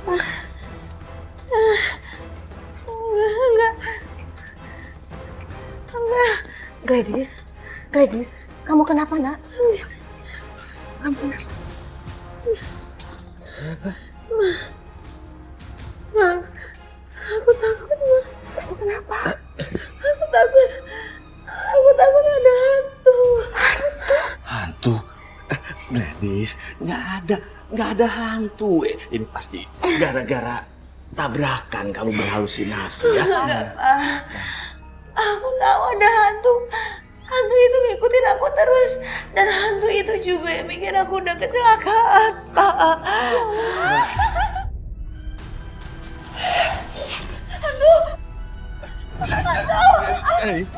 Enggak. Gladys, kamu kenapa, Nak? Kamu kenapa? Kenapa? Ma, aku takut, Ma. Kamu kenapa? Aku takut ada hantu. Hantu? Gladys, nggak ada hantu. Ini pasti gara-gara tabrakan kamu berhalusinasi ya. Enggak, Ma. Aku tahu ada hantu. Hantu itu ngikutin aku terus. Dan hantu itu juga yang bikin aku udah kecelakaan, Pak. Gladys,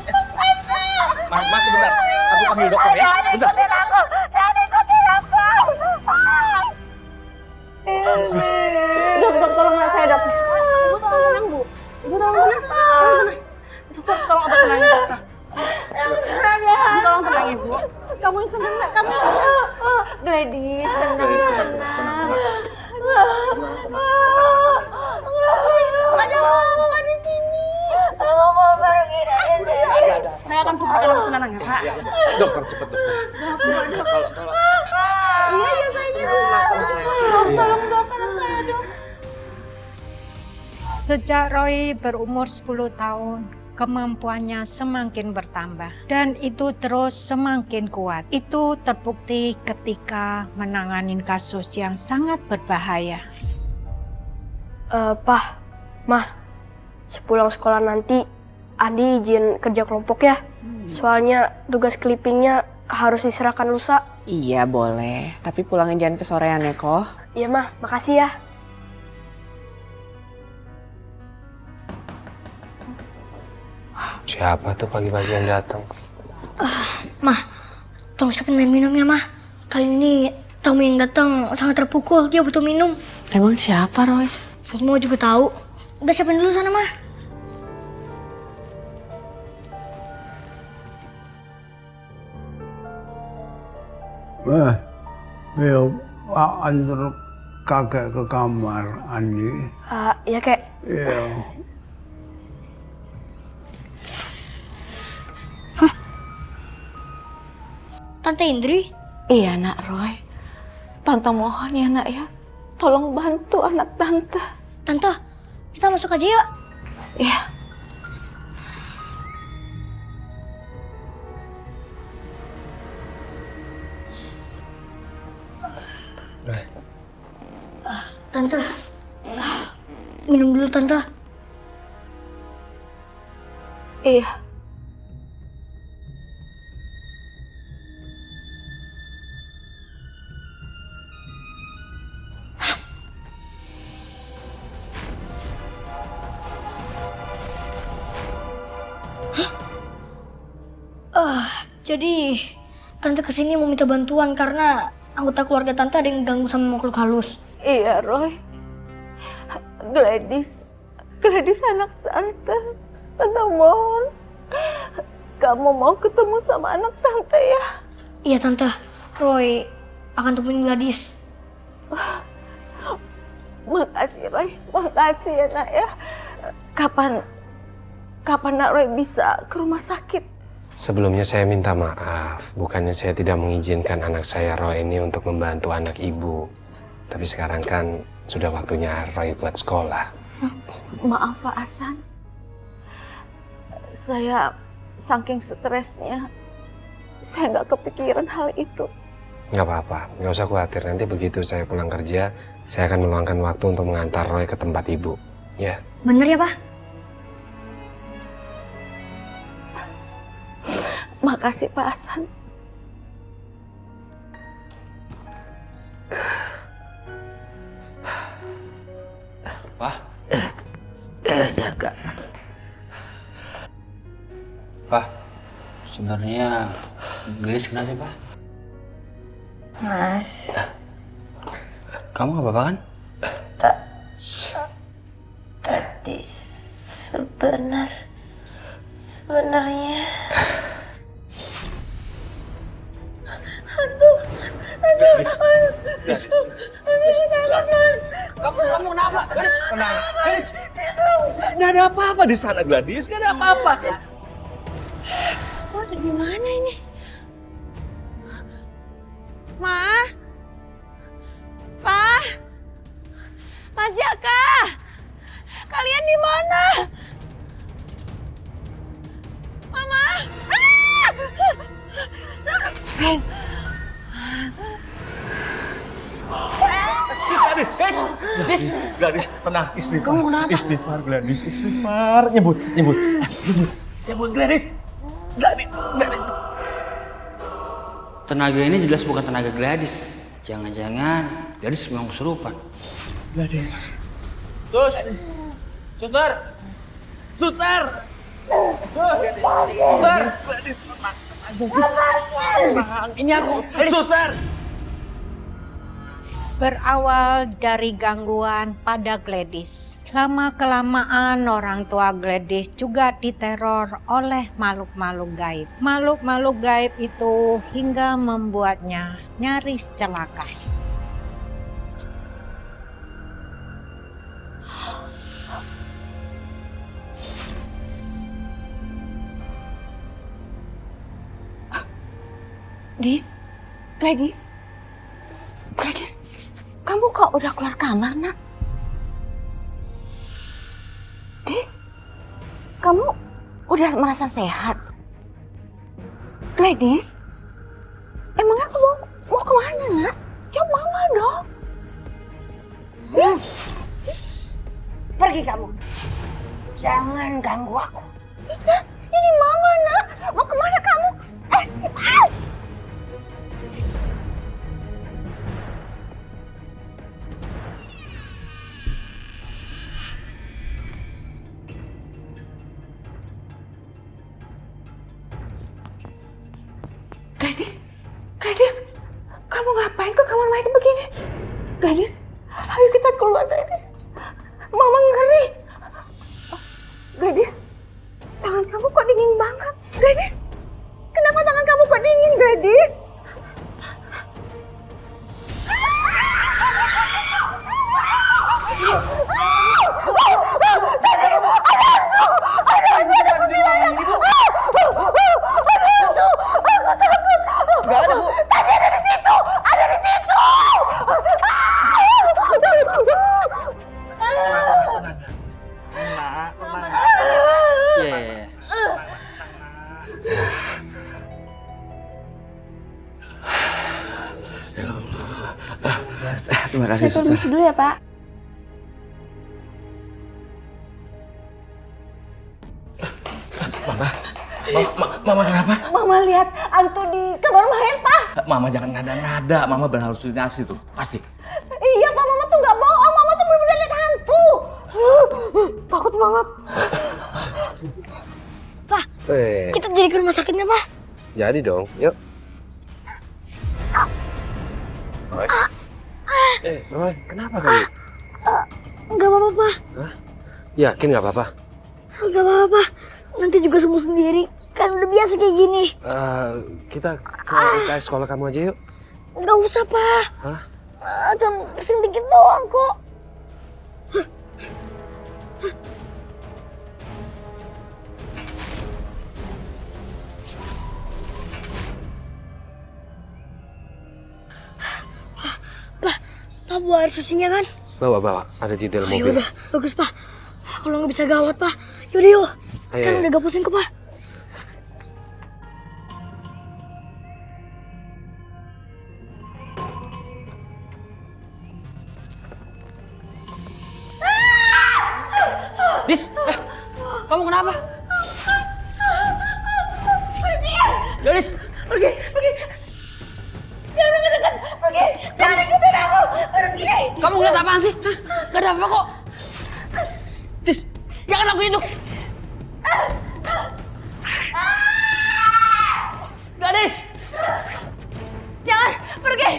Mas sebentar. Aku panggil dokter ya. Bentar. Jangan ikutin aku. Dok, tolong saya, Dok. Ibu tolong tenang, Bu. Ibu tolong tenang. Suster, tolong obat tenangin, Suster. Ibu tolong tenang, Ibu. Kamu tenang, Nak. Kamu tenang. Gladys, tenang. Ada apa di sini? Aku mau pergi dari sini. Saya akan kumpulkan aku tenang ya, Pak. Dokter, cepat dokter. Tolong. Iya, saya. Tolong dokter saya, Dok. Sejak Roy berumur 10 tahun, kemampuannya semakin bertambah dan itu terus semakin kuat. Itu terbukti ketika menangani kasus yang sangat berbahaya. Pak, Mah, sepulang sekolah nanti Andi izin kerja kelompok ya. Soalnya tugas clippingnya harus diserahkan lusa. Iya boleh, tapi pulangin jangan kesorean ya Ko. Iya Mah, makasih ya. Siapa tuh pagi-pagi yang datang? Mah, tolong siapin air minum ya, Mah. Kali ini tamu yang datang sangat terpukul, dia butuh minum. Emang siapa Roy? Semua juga tahu. Udah siapin dulu sana, Mah. Ayo, antar kakek ke kamar, Andi. Iya kek. Iya. Tante Indri? Iya, Nak Roy. Tante mohon ya, Nak ya. Tolong bantu anak Tante. Tante, kita masuk aja yuk. Iya. Tante, minum dulu Tante. Iya. Jadi Tante kesini mau minta bantuan karena anggota keluarga Tante ada yang ganggu sama makhluk halus. Iya, Roy. Gladys anak Tante. Tante mohon. Kamu mau ketemu sama anak Tante ya? Iya Tante, Roy akan temuin Gladys. Makasih, Roy. Makasih ya, Nak ya. Kapan Nak Roy bisa ke rumah sakit? Sebelumnya saya minta maaf, bukannya saya tidak mengizinkan anak saya Roy ini untuk membantu anak ibu. Tapi sekarang kan sudah waktunya Roy buat sekolah. Maaf Pak Hasan. Saya saking stresnya, saya nggak kepikiran hal itu. Nggak apa-apa, nggak usah khawatir. Nanti begitu saya pulang kerja, saya akan meluangkan waktu untuk mengantar Roy ke tempat ibu. Ya. Bener ya, Pak? Makasih Pak Hasan. Pak. Jaga. Pak, sebenarnya Gladys kenapa sih, Pak? Mas. Kamu nggak apa-apa kan? Tadi sebenarnya hantu. Kamu kenapa? Tenang. Gladys. Nggak ada apa-apa di sana, Gladys. Nggak ada apa-apa. Oh, gimana ini? Ma? Pa? Mas Jaka? Kalian di mana? Mama? Gladys, tenang. Istighfar. Istighfar, Gladys. Istighfar. Nyebut. Nyebut, Gladys. Gladys. Tenaga ini jelas bukan tenaga Gladys. Jangan-jangan Gladys memang kesurupan. Gladys. Suster! Suster. Ini aku. Suster. Berawal dari gangguan pada Gladys. Lama-kelamaan orang tua Gladys juga diteror oleh makhluk-makhluk gaib. Makhluk-makhluk gaib itu hingga membuatnya nyaris celaka. Gladys, kamu kok udah keluar kamar, nak? Gladys, kamu udah merasa sehat? Gladys, emangnya kamu mau kemana, nak? Jawab mama dong. Pergi kamu. Jangan ganggu aku. Bisa, ini mama, nak. Mau kemana kamu? Gladys, kamu ngapain ke kamar Mike begini? Gladys, ayo kita keluar, Gladys. Mama ngeri. Gladys, tangan kamu kok dingin banget, Gladys? Kenapa tangan kamu kok dingin, Gladys? Terima kasih, Saya permisi dulu ya, Pak. Mama kenapa? Mama lihat hantu di kamar Mahen, Pak. Mama jangan ngada-ngada. Mama berhalusinasi tuh, pasti. Iya, Pak. Mama tuh nggak bohong. Mama tuh benar-benar lihat hantu. Takut banget. Pak, kita jadi ke rumah sakitnya, Pak. Jadi dong, yuk. Roy, kenapa kamu? Nggak apa-apa, Pak. Hah? Yakin nggak apa-apa? Nggak apa-apa. Nanti juga sembuh sendiri. Kan udah biasa kayak gini. Kita ke UKS sekolah kamu aja yuk. Nggak usah, Pak. Hah? Cuma pusing dikit doang kok. Pak, bawa air sucinya kan? Bawa, ada di dalam mobil. Yaudah, bagus, Pak. Kalau nggak bisa gawat, Pak. Yaudah, yuk. Sekarang udah gak pusing kok, Pak. Dis, kamu kenapa? Gladys, Pergi. Jangan dekat-dekat. Pergi. Jangan ikutin aku. Pergi. kamu ngeliat apaan sih? Hah? Gak ada apa-apa kok. Dis, jangan lakuin itu. Gladys, Jangan. Pergi.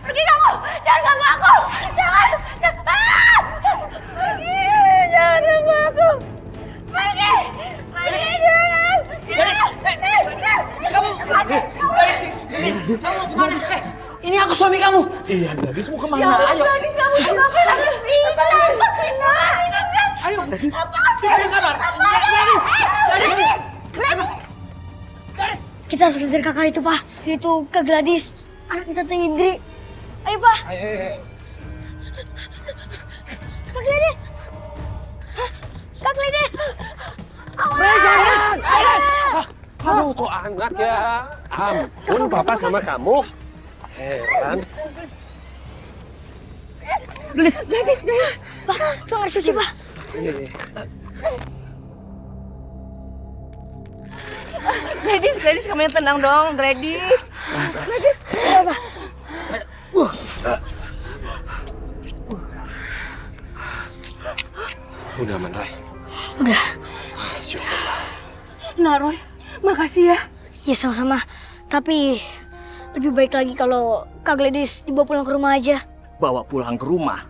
Pergi kamu. Jangan ganggu aku. Jangan. Pergi. Jangan ganggu aku. Pergi. Jangan. Gladys, kamu, Gladys, kamu kemana? Ini aku suami kamu. Iya, Gladys mau kemana? Ya Allah, Ayo. Gladys, kamu tuh ngapain ada sini? Kenapa sih, Nak? Ayo, Gladys. Apa sih? Ada kabar? Kita harus kejar kakak itu, Pak. Itu Kak Gladys, anak kita Teh Indri. Ayo, Pak. Ayo. Kak Gladys. Kak Gladys. Aduh tuh anak ya. Ampun papa sama kamu. Heran. Gladys. Pak, Bang harus cuci, Pak. Gladys, kamu yang tenang dong, Gladys. Gladys. Udah aman, Roy. Udah. Syukurlah. Nah, Roy, makasih ya. Ya sama-sama. Tapi lebih baik lagi kalau Kak Gladys dibawa pulang ke rumah aja. Bawa pulang ke rumah.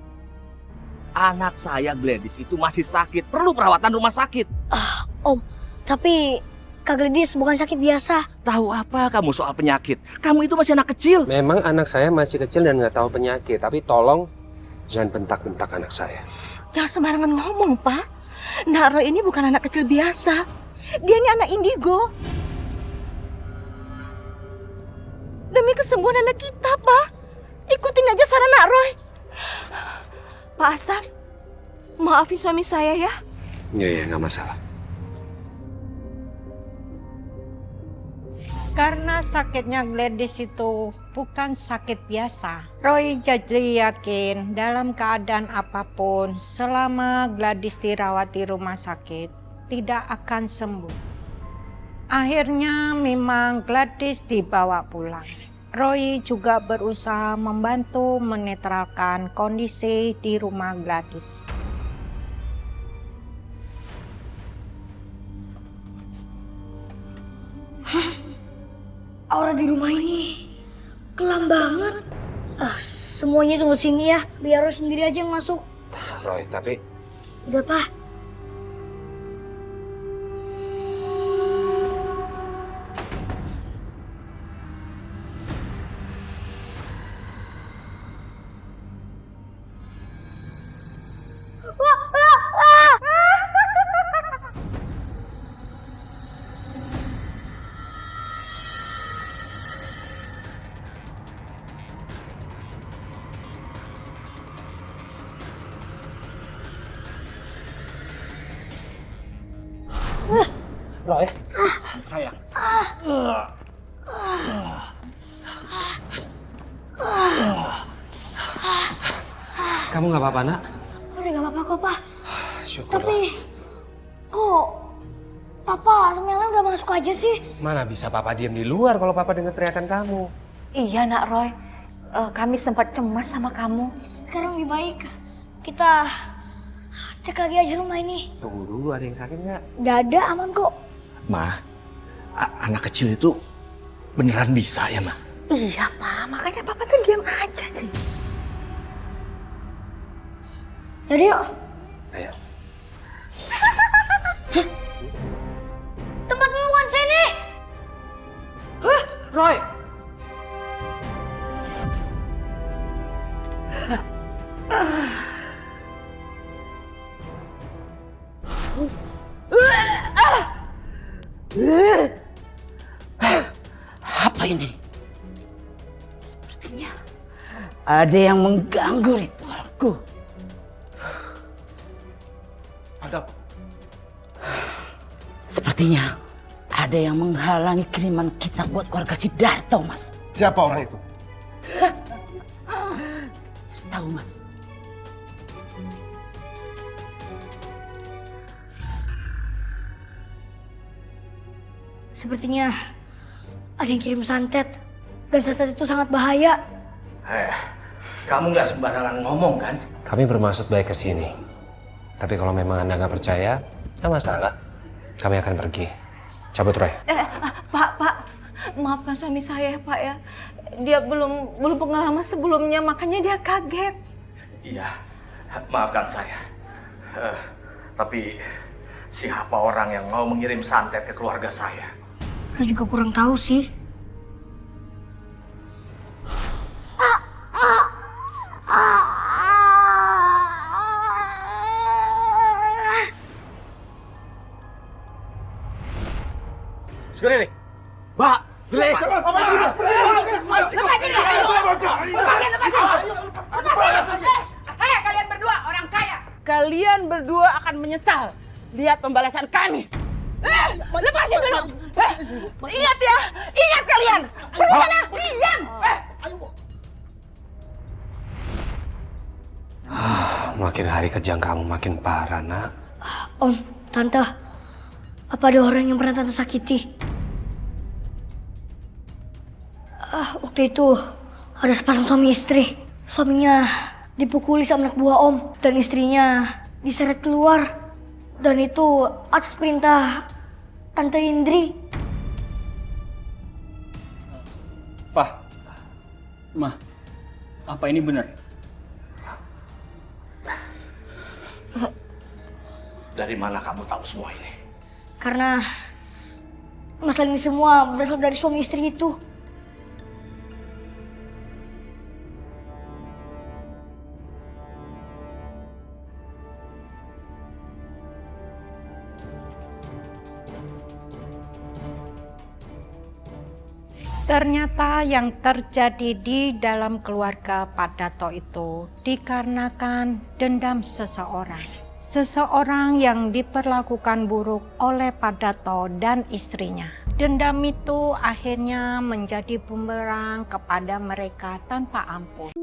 Anak saya Gladys itu masih sakit, perlu perawatan rumah sakit. Om, tapi Kak Gladys bukan sakit biasa. Tahu apa kamu soal penyakit? Kamu itu masih anak kecil. Memang anak saya masih kecil dan nggak tahu penyakit, tapi tolong jangan bentak-bentak anak saya. Jangan sembarangan ngomong, Pak. Nah, Roy ini bukan anak kecil biasa. Dia ini anak indigo. Demi kesembuhan anak kita, Pak. Ikutin aja saran Nak Roy. Pak Hasan, maafin suami saya ya. Iya, nggak masalah. Karena sakitnya Gladys itu bukan sakit biasa, Roy jadi yakin dalam keadaan apapun selama Gladys dirawat di rumah sakit tidak akan sembuh. Akhirnya memang Gladys dibawa pulang. Roy juga berusaha membantu menetralkan kondisi di rumah Gladys. Aura di rumah ini kelam banget. Semuanya tunggu sini ya, biar Roy sendiri aja yang masuk. Roy, tapi Udah, Pak. Roy, sayang. kamu nggak apa-apa, Nak? Udah gak apa-apa kok, Pak. Syukur. Tapi kok Papa sama yang lain udah masuk aja sih? Mana bisa papa diam di luar kalau papa dengar teriakan kamu? Iya, Nak Roy. Kami sempat cemas sama kamu. Sekarang lebih baik kita cek lagi aja rumah ini. Tunggu dulu, ada yang sakit nggak? Gak ada, aman kok. Ma, anak kecil itu beneran bisa ya, Ma? Iya, Pak. Makanya Papa tuh diam aja nih. Yaudah yuk. Ayo. Tempat penemuan sini. Roy! Apa ini? Sepertinya ada yang mengganggu ritualku. Ada. Sepertinya ada yang menghalangi kiriman kita buat keluarga Sidarto, Mas. Siapa orang itu? Tahu, Mas. Sepertinya ada yang kirim santet. Dan santet itu sangat bahaya. Kamu nggak sembarangan ngomong kan? Kami bermaksud baik ke sini. Tapi kalau memang Anda nggak percaya, nggak masalah. Kami akan pergi. Cabut, Roy. Pak, maafkan suami saya, Pak ya. Dia belum pengalaman sebelumnya, makanya dia kaget. Iya, maafkan saya. Tapi siapa orang yang mau mengirim santet ke keluarga saya? Saya juga kurang tahu sih. kalian berdua akan menyesal lihat pembalasan kami. Lepasin dulu. Ingat ya, ingat kalian. Pergi sana, diam. Makin hari kejang kamu makin parah, nak. Om, Tante, apa ada orang yang pernah Tante sakiti? Waktu itu ada sepasang suami istri. Suaminya dipukuli sama anak buah Om dan istrinya diseret keluar. Dan itu atas perintah Tante Indri. Pak, Ma, apa ini benar? Dari mana kamu tahu semua ini? Karena masalah ini semua berasal dari suami istri itu. Ternyata yang terjadi di dalam keluarga Pak Dato itu dikarenakan dendam seseorang. Seseorang yang diperlakukan buruk oleh Pak Dato dan istrinya. Dendam itu akhirnya menjadi bumerang kepada mereka tanpa ampun.